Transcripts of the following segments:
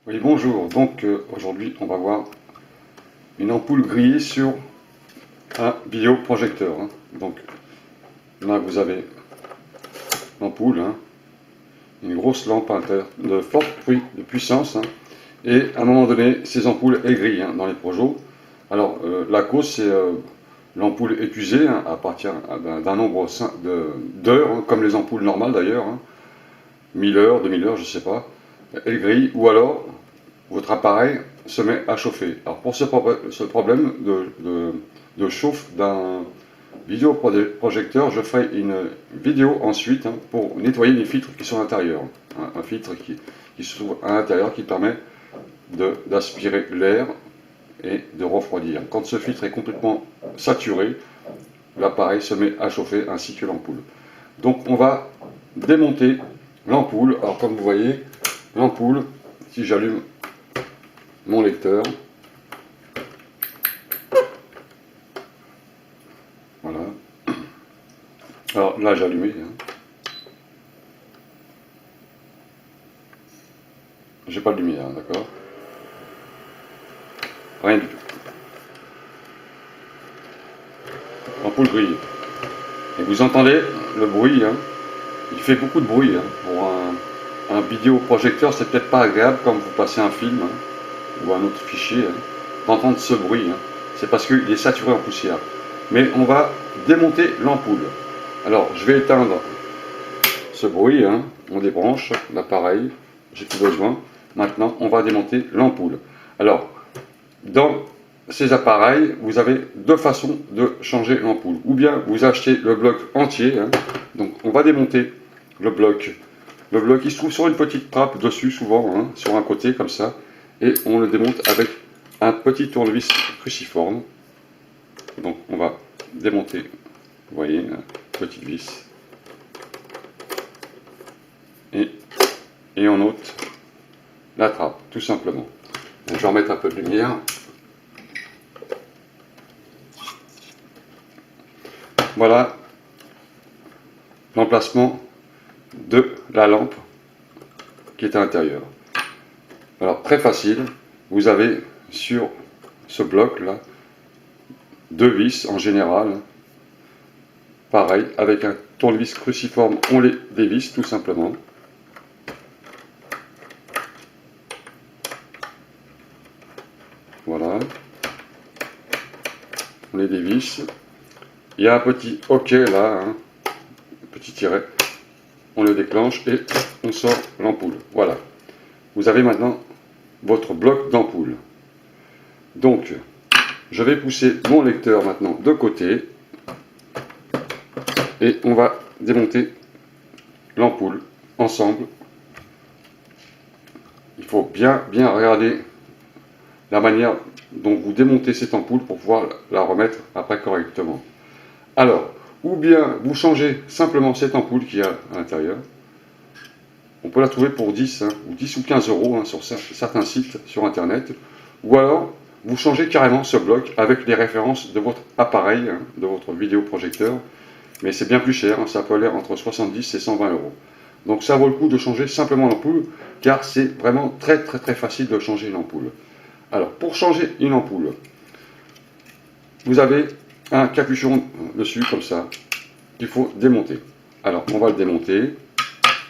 Oui, bonjour. Donc aujourd'hui, on va voir une ampoule grillée sur un vidéoprojecteur. Donc là, vous avez l'ampoule, une grosse lampe de forte de puissance. Et à un moment donné, ces ampoules grillent dans les projets. Alors la cause, c'est l'ampoule est usée à partir d'un nombre d'heures, comme les ampoules normales d'ailleurs, 1000 heures, 2000 heures, je ne sais pas. Elle grille, ou alors votre appareil se met à chauffer. Alors pour ce problème de chauffe d'un vidéoprojecteur, je ferai une vidéo ensuite pour nettoyer les filtres qui sont à l'intérieur. Un filtre qui se trouve à l'intérieur qui permet d'aspirer l'air et de refroidir. Quand ce filtre est complètement saturé, l'appareil se met à chauffer ainsi que l'ampoule. Donc on va démonter l'ampoule. Alors comme vous voyez, l'ampoule, si j'allume mon lecteur, voilà. Alors là j'ai allumé, j'ai pas de lumière, d'accord, rien du tout. L'ampoule brille. Et vous entendez le bruit, il fait beaucoup de bruit. Pour un vidéoprojecteur, c'est peut-être pas agréable quand vous passez un film ou un autre fichier, d'entendre ce bruit. C'est parce qu'il est saturé en poussière. Mais on va démonter l'ampoule. Alors je vais éteindre ce bruit, on débranche l'appareil, j'ai plus besoin. Maintenant, on va démonter l'ampoule. Alors, dans ces appareils, vous avez deux façons de changer l'ampoule. Ou bien vous achetez le bloc entier, donc on va démonter le bloc. Le bloc, il se trouve sur une petite trappe dessus, souvent, sur un côté, comme ça, et on le démonte avec un petit tournevis cruciforme. Donc on va démonter, vous voyez, une petite vis. Et on ôte la trappe, tout simplement. Donc, je vais remettre un peu de lumière. Voilà l'emplacement de la lampe qui est à l'intérieur. Alors très facile, vous avez sur ce bloc là deux vis en général. Pareil, avec un tournevis cruciforme, on les dévisse tout simplement. Voilà. On les dévisse. Il y a un petit OK là, petit tiret. On le déclenche et on sort l'ampoule. Voilà. Vous avez maintenant votre bloc d'ampoule. Donc, je vais pousser mon lecteur maintenant de côté. Et on va démonter l'ampoule ensemble. Il faut bien regarder la manière dont vous démontez cette ampoule pour pouvoir la remettre après correctement. Alors, ou bien vous changez simplement cette ampoule qui est à l'intérieur. On peut la trouver pour 10, ou 10 ou 15 euros sur certains sites sur internet. Ou alors, vous changez carrément ce bloc avec les références de votre appareil, de votre vidéoprojecteur. Mais c'est bien plus cher, ça peut aller entre 70 et 120 euros. Donc ça vaut le coup de changer simplement l'ampoule, car c'est vraiment très facile de changer une ampoule. Alors, pour changer une ampoule, vous avez un capuchon dessus, comme ça, qu'il faut démonter. Alors, on va le démonter.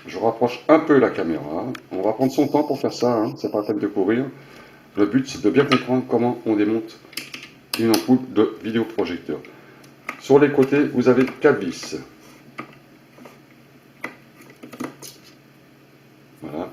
Je rapproche un peu la caméra. On va prendre son temps pour faire ça, c'est pas la peine de courir. Le but, c'est de bien comprendre comment on démonte une ampoule de vidéoprojecteur. Sur les côtés, vous avez 4 vis. Voilà.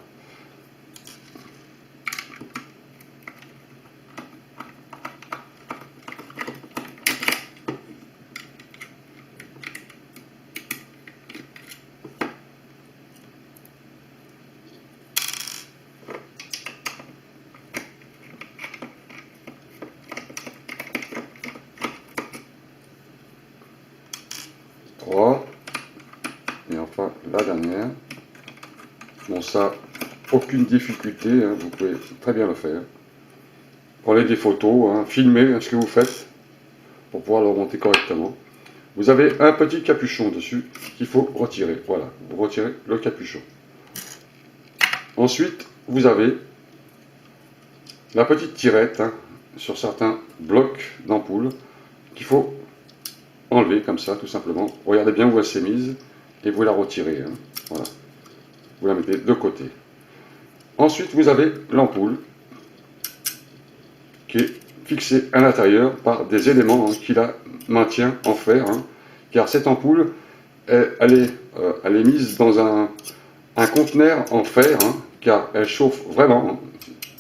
Et enfin la dernière. Bon, ça, aucune difficulté, vous pouvez très bien le faire. Prenez des photos, filmez ce que vous faites pour pouvoir le remonter correctement. Vous avez un petit capuchon dessus qu'il faut retirer. Voilà, vous retirez le capuchon. Ensuite, vous avez la petite tirette hein, sur certains blocs d'ampoule qu'il faut enlever comme ça, tout simplement. Regardez bien où elle s'est mise et vous la retirez. Hein. Voilà. Vous la mettez de côté. Ensuite, vous avez l'ampoule qui est fixée à l'intérieur par des éléments hein, qui la maintiennent en fer. Hein, car cette ampoule, elle est mise dans un conteneur en fer, hein, car elle chauffe vraiment hein,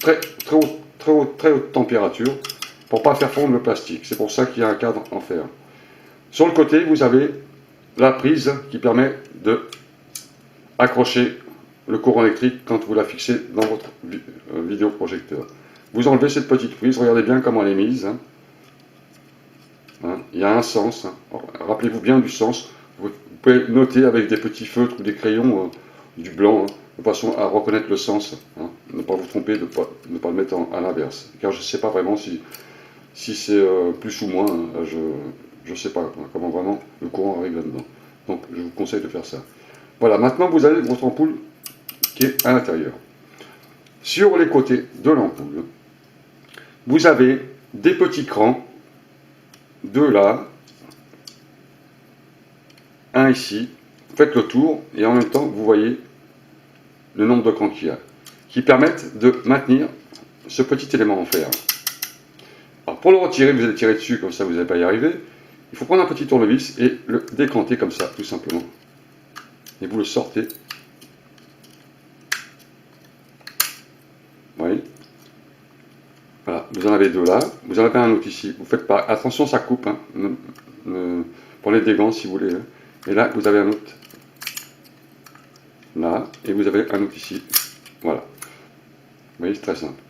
très haute température pour ne pas faire fondre le plastique. C'est pour ça qu'il y a un cadre en fer. Sur le côté, vous avez la prise qui permet de accrocher le courant électrique quand vous la fixez dans votre vidéoprojecteur. Vous enlevez cette petite prise, regardez bien comment elle est mise. Hein. Hein, il y a un sens. Hein. Rappelez-vous bien du sens. Vous pouvez noter avec des petits feutres ou des crayons du blanc, hein, de façon à reconnaître le sens. Hein. Ne pas vous tromper, de ne pas le mettre à l'inverse. Car je ne sais pas vraiment si c'est plus ou moins. Hein, je ne sais pas comment vraiment le courant arrive là-dedans. Donc je vous conseille de faire ça. Voilà, maintenant vous avez votre ampoule qui est à l'intérieur. Sur les côtés de l'ampoule, vous avez des petits crans, deux là, un ici. Faites le tour et en même temps vous voyez le nombre de crans qu'il y a, qui permettent de maintenir ce petit élément en fer. Alors pour le retirer, vous allez tirer dessus, comme ça vous n'allez pas y arriver. Il faut prendre un petit tournevis et le décanter comme ça, tout simplement. Et vous le sortez. Vous voyez. Voilà, vous en avez deux là. Vous en avez un autre ici. Vous faites pas attention, ça coupe. Hein. Prenez des gants si vous voulez. Hein. Et là, vous avez un autre. Là. Et vous avez un autre ici. Voilà. Vous voyez, c'est très simple.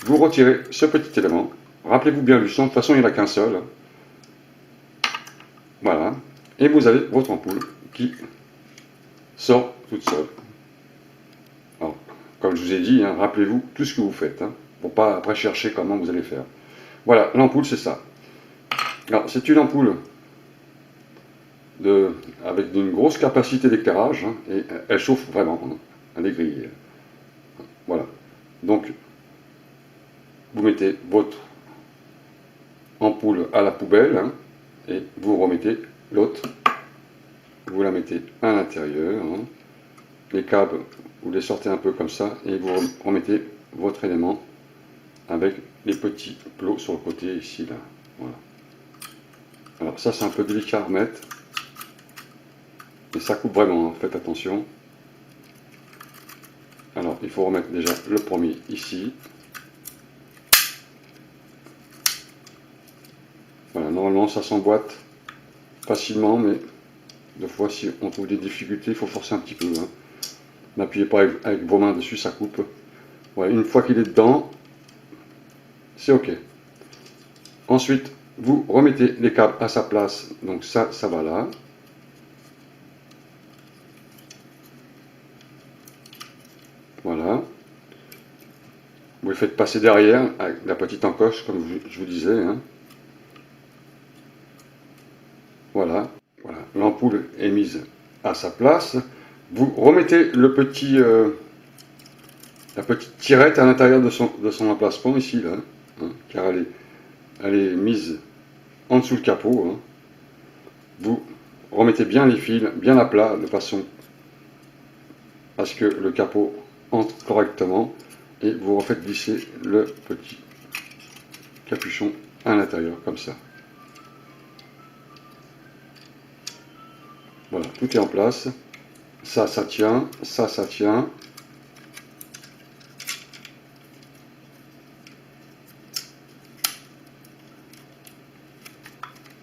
Vous retirez ce petit élément. Rappelez-vous bien du son. De toute façon, il n'y en a qu'un seul. Voilà. Et vous avez votre ampoule qui sort toute seule. Alors, comme je vous ai dit, hein, rappelez-vous tout ce que vous faites, hein, pour pas après chercher comment vous allez faire. Voilà, l'ampoule c'est ça. Alors, c'est une ampoule avec une grosse capacité d'éclairage, hein, et elle chauffe vraiment, hein, elle est grillée. Voilà. Donc, vous mettez votre ampoule à la poubelle, hein, et vous remettez l'autre. Vous la mettez à l'intérieur. Hein. Les câbles, vous les sortez un peu comme ça et vous remettez votre élément avec les petits plots sur le côté ici là. Voilà. Alors ça c'est un peu délicat à remettre, mais ça coupe vraiment, hein. Faites attention. Alors il faut remettre déjà le premier ici. Voilà, normalement ça s'emboîte facilement, mais des fois si on trouve des difficultés, il faut forcer un petit peu. Hein. N'appuyez pas avec vos mains dessus, ça coupe. Voilà, une fois qu'il est dedans, c'est ok. Ensuite, vous remettez les câbles à sa place. Donc ça va là. Voilà. Vous le faites passer derrière avec la petite encoche, comme je vous disais. Hein. Voilà. Voilà. L'ampoule est mise à sa place. Vous remettez la petite tirette à l'intérieur de son emplacement ici, là, hein, car elle est mise en dessous le capot. Hein. Vous remettez bien les fils, bien à plat, de façon à ce que le capot entre correctement, et vous refaites glisser le petit capuchon à l'intérieur, comme ça. Voilà, tout est en place. Ça tient, ça tient.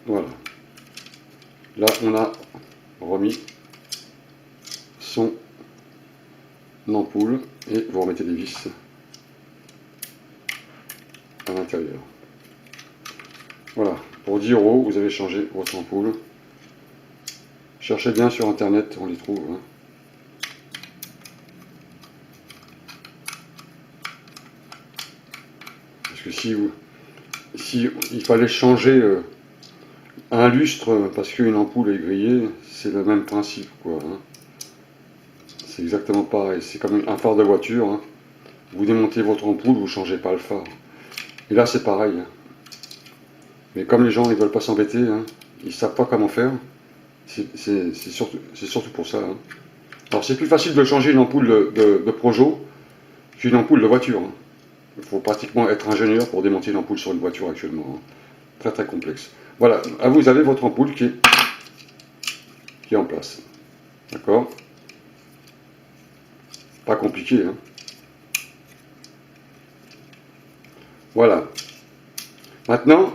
Voilà. Là, on a remis son ampoule et vous remettez les vis à l'intérieur. Voilà. Pour 10 €, vous avez changé votre ampoule. Cherchez bien sur internet, on les trouve. Hein. Parce que si il fallait changer un lustre parce qu'une ampoule est grillée, c'est le même principe, quoi. Hein. C'est exactement pareil. C'est comme un phare de voiture. Hein. Vous démontez votre ampoule, vous ne changez pas le phare. Et là c'est pareil. Hein. Mais comme les gens ils veulent pas s'embêter, hein, ils savent pas comment faire, c'est surtout pour ça. Hein. Alors c'est plus facile de changer une ampoule de Projo qu'une ampoule de voiture. Hein. Il faut pratiquement être ingénieur pour démonter une ampoule sur une voiture actuellement. Hein. Très très complexe. Voilà, à vous avez votre ampoule qui est en place. D'accord? Pas compliqué. Hein. Voilà. Maintenant,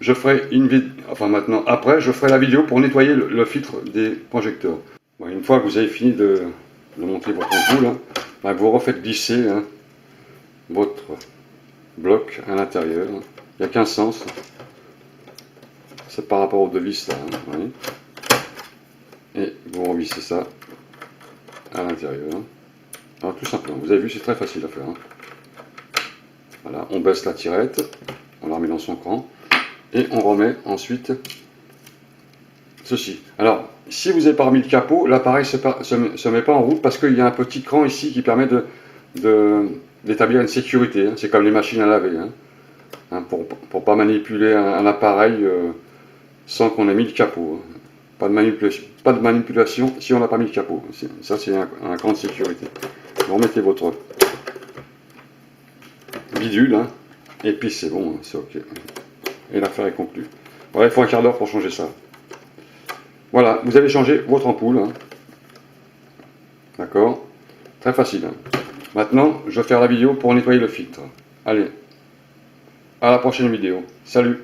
je ferai une vidéo, enfin maintenant, après, je ferai la vidéo pour nettoyer le filtre des projecteurs. Bon, une fois que vous avez fini de monter votre ampoule, hein, ben vous refaites glisser hein, votre bloc à l'intérieur. Il n'y a qu'un sens. C'est par rapport aux deux vis là. Hein, voyez. Et vous revissez ça à l'intérieur. Alors tout simplement, vous avez vu, c'est très facile à faire. Hein. Voilà, on baisse la tirette, on la remet dans son cran. Et on remet ensuite ceci. Alors, si vous n'avez pas remis le capot, l'appareil ne se met pas en route parce qu'il y a un petit cran ici qui permet d'établir une sécurité. Hein. C'est comme les machines à laver. Hein, pour ne pas manipuler un appareil sans qu'on ait mis le capot. Hein. Pas de manipulation si on n'a pas mis le capot. Ça, c'est un cran de sécurité. Vous remettez votre bidule, hein, et puis c'est bon, hein, c'est ok. Et l'affaire est conclue. Voilà, il faut un quart d'heure pour changer ça. Voilà, vous avez changé votre ampoule. Hein. D'accord? Très facile. Hein. Maintenant, je vais faire la vidéo pour nettoyer le filtre. Allez, à la prochaine vidéo. Salut!